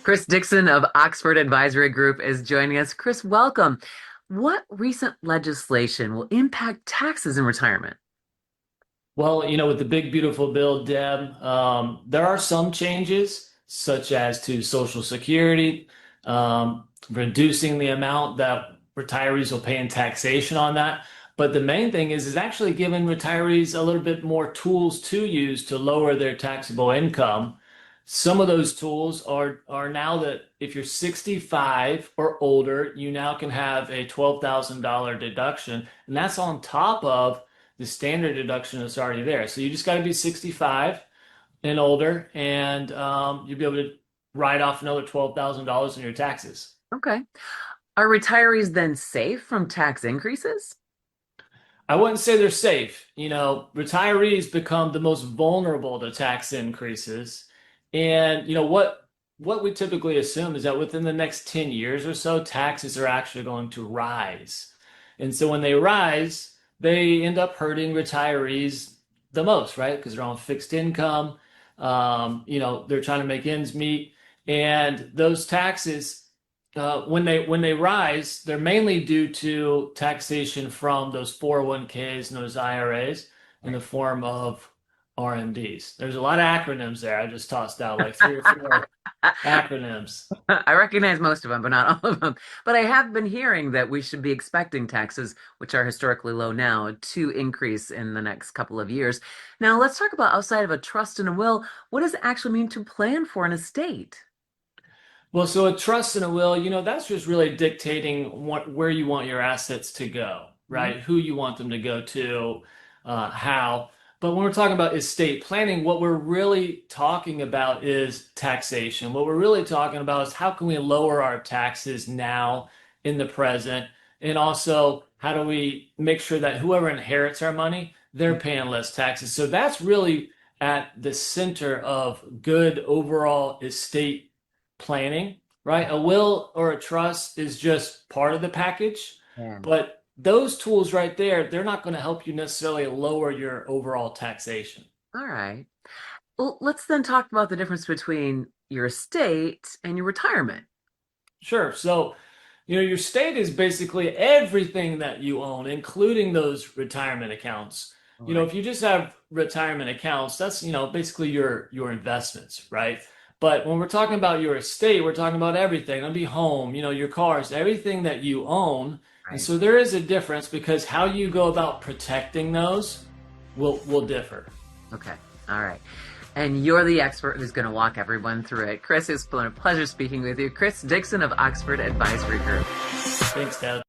Chris Dixon of Oxford Advisory Group is joining us. Chris, welcome. What recent legislation will impact taxes in retirement? Well, with the big beautiful bill, Deb, there are some changes, such as to Social Security, reducing the amount that retirees will pay in taxation on that. But the main thing is actually giving retirees a little bit more tools to use to lower their taxable income. Some of those tools are now that if you're 65 or older, you now can have a $12,000 deduction, and that's on top of the standard deduction that's already there. So you just got to be 65 and older, and you'll be able to write off another $12,000 in your taxes. Okay. Are retirees then safe from tax increases? I wouldn't say they're safe. Retirees become the most vulnerable to tax increases. And what we typically assume is that within the next 10 years or so, taxes are actually going to rise. And so when they rise, they end up hurting retirees the most, right? Because they're on fixed income. They're trying to make ends meet. And those taxes, when they rise, they're mainly due to taxation from those 401ks and those IRAs in the form of RMDs. There's a lot of acronyms there. I just tossed out like three or four acronyms. I recognize most of them, but not all of them. But I have been hearing that we should be expecting taxes, which are historically low now, to increase in the next couple of years. Now, let's talk about outside of a trust and a will. What does it actually mean to plan for an estate? Well, so a trust and a will, that's just really dictating where you want your assets to go, Mhm. right? Who you want them to go to, how. But when we're talking about estate planning, what we're really talking about is taxation. What we're really talking about is how can we lower our taxes now in the present? And also, how do we make sure that whoever inherits our money, they're paying less taxes? So that's really at the center of good overall estate planning, right? A will or a trust is just part of the package, Yeah. but those tools right there, they're not going to help you necessarily lower your overall taxation. All right. Well, let's then talk about the difference between your estate and your retirement. Sure. So, your state is basically everything that you own, including those retirement accounts. All right. If you just have retirement accounts, that's, basically your investments, right? But when we're talking about your estate, we're talking about everything. It'll be home, your cars, everything that you own. And Right. so there is a difference because how you go about protecting those will differ. Okay. All right. And you're the expert who's going to walk everyone through it. Chris, it's been a pleasure speaking with you. Chris Dixon of Oxford Advisory Group. Thanks, Dad.